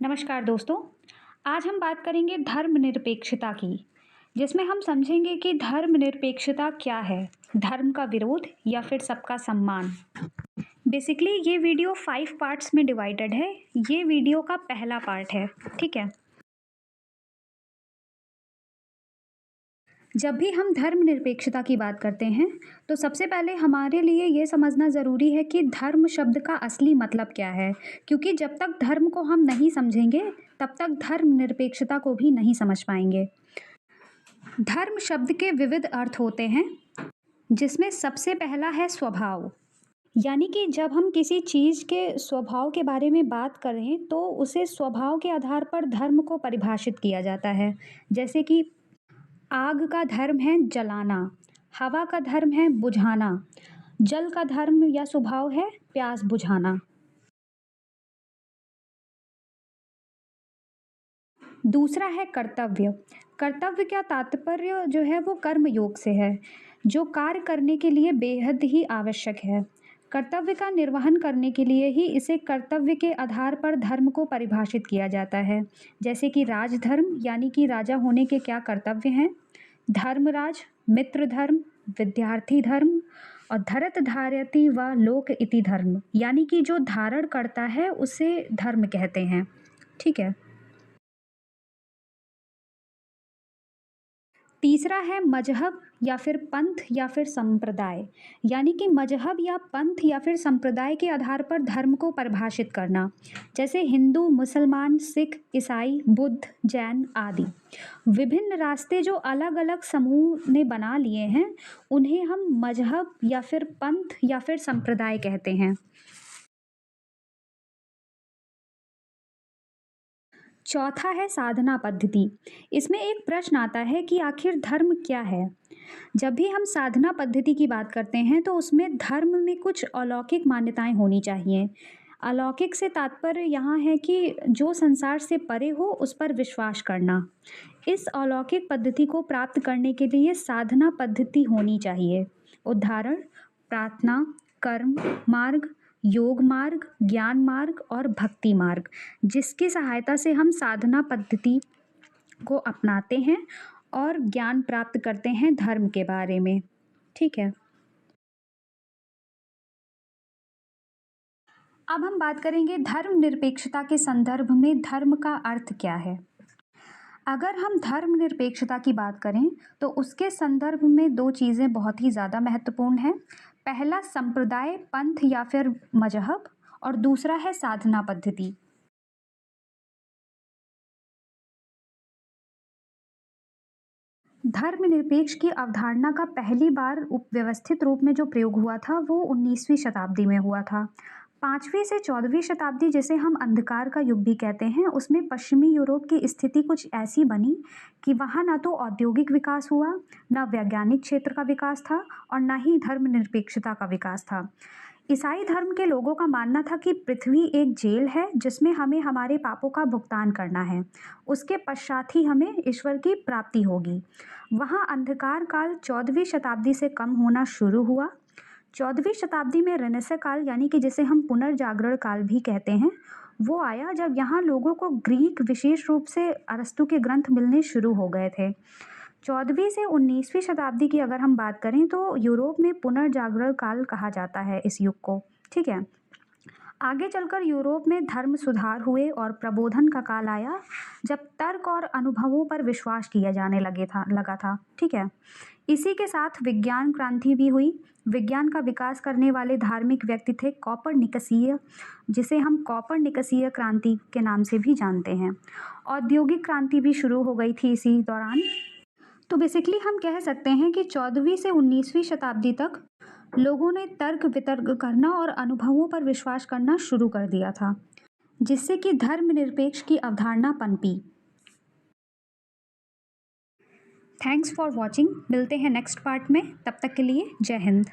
नमस्कार दोस्तों। आज हम बात करेंगे धर्मनिरपेक्षता की, जिसमें हम समझेंगे कि धर्मनिरपेक्षता क्या है, धर्म का विरोध या फिर सबका सम्मान। बेसिकली ये वीडियो 5 पार्ट्स में डिवाइडेड है। ये वीडियो का पहला पार्ट है, ठीक है। जब भी हम धर्मनिरपेक्षता की बात करते हैं, तो सबसे पहले हमारे लिए ये समझना ज़रूरी है कि धर्म शब्द का असली मतलब क्या है, क्योंकि जब तक धर्म को हम नहीं समझेंगे, तब तक धर्मनिरपेक्षता को भी नहीं समझ पाएंगे। धर्म शब्द के विविध अर्थ होते हैं, जिसमें सबसे पहला है स्वभाव। यानी कि जब हम किसी चीज़ के स्वभाव के बारे में बात करें, तो उसे स्वभाव के आधार पर धर्म को परिभाषित किया जाता है। जैसे कि आग का धर्म है जलाना, हवा का धर्म है बुझाना, जल का धर्म या स्वभाव है प्यास बुझाना। दूसरा है कर्तव्य। कर्तव्य का तात्पर्य जो है वो कर्म योग से है, जो कार्य करने के लिए बेहद ही आवश्यक है। कर्तव्य का निर्वहन करने के लिए ही इसे कर्तव्य के आधार पर धर्म को परिभाषित किया जाता है। जैसे कि राजधर्म यानी कि राजा होने के क्या कर्तव्य हैं, धर्मराज, मित्र धर्म, विद्यार्थी धर्म और धरत धारयति व लोक इति धर्म, यानी कि जो धारण करता है उसे धर्म कहते हैं, ठीक है। तीसरा है मजहब या फिर पंथ या फिर संप्रदाय। यानी कि मजहब या पंथ या फिर संप्रदाय के आधार पर धर्म को परिभाषित करना। जैसे हिंदू, मुसलमान, सिख, ईसाई, बुद्ध, जैन आदि विभिन्न रास्ते जो अलग अलग समूह ने बना लिए हैं, उन्हें हम मजहब या फिर पंथ या फिर संप्रदाय कहते हैं। चौथा है साधना पद्धति। इसमें एक प्रश्न आता है कि आखिर धर्म क्या है। जब भी हम साधना पद्धति की बात करते हैं, तो उसमें धर्म में कुछ अलौकिक मान्यताएं होनी चाहिए। अलौकिक से तात्पर्य यहाँ है कि जो संसार से परे हो उस पर विश्वास करना। इस अलौकिक पद्धति को प्राप्त करने के लिए साधना पद्धति होनी चाहिए। उदाहरण प्रार्थना, कर्म मार्ग, योग मार्ग, ज्ञान मार्ग और भक्ति मार्ग, जिसकी सहायता से हम साधना पद्धति को अपनाते हैं और ज्ञान प्राप्त करते हैं धर्म के बारे में, ठीक है। अब हम बात करेंगे धर्मनिरपेक्षता के संदर्भ में धर्म का अर्थ क्या है। अगर हम धर्मनिरपेक्षता की बात करें, तो उसके संदर्भ में दो चीज़ें बहुत ही ज़्यादा महत्वपूर्ण हैं। पहला संप्रदाय, पंथ या फिर मजहब, और दूसरा है साधना पद्धति। धर्मनिरपेक्ष की अवधारणा का पहली बार उपव्यवस्थित रूप में जो प्रयोग हुआ था, वो 19वीं शताब्दी में हुआ था। 5वीं से 14वीं शताब्दी, जिसे हम अंधकार का युग भी कहते हैं, उसमें पश्चिमी यूरोप की स्थिति कुछ ऐसी बनी कि वहाँ ना तो औद्योगिक विकास हुआ, ना वैज्ञानिक क्षेत्र का विकास था और ना ही धर्मनिरपेक्षता का विकास था। ईसाई धर्म के लोगों का मानना था कि पृथ्वी एक जेल है, जिसमें हमें हमारे पापों का भुगतान करना है। उसके पश्चात ही हमें ईश्वर की प्राप्ति होगी। वहाँ अंधकार काल 14वीं शताब्दी से कम होना शुरू हुआ। 14वीं शताब्दी में रेनेसां काल, यानी कि जिसे हम पुनर्जागरण काल भी कहते हैं, वो आया जब यहाँ लोगों को ग्रीक, विशेष रूप से अरस्तु के ग्रंथ मिलने शुरू हो गए थे। 14वीं से 19वीं शताब्दी की अगर हम बात करें, तो यूरोप में पुनर्जागरण काल कहा जाता है इस युग को, ठीक है। आगे चलकर यूरोप में धर्म सुधार हुए और प्रबोधन का काल आया, जब तर्क और अनुभवों पर विश्वास किया जाने लगा था, ठीक है। इसी के साथ विज्ञान क्रांति भी हुई। विज्ञान का विकास करने वाले धार्मिक व्यक्ति थे कॉपरनिकसीय, जिसे हम कॉपरनिकसीय क्रांति के नाम से भी जानते हैं। औद्योगिक क्रांति भी शुरू हो गई थी इसी दौरान। तो बेसिकली हम कह सकते हैं कि 14वीं से 19वीं शताब्दी तक लोगों ने तर्क वितर्क करना और अनुभवों पर विश्वास करना शुरू कर दिया था, जिससे कि धर्मनिरपेक्ष की अवधारणा पनपी। Thanks for watching. मिलते हैं नेक्स्ट पार्ट में, तब तक के लिए जय हिंद।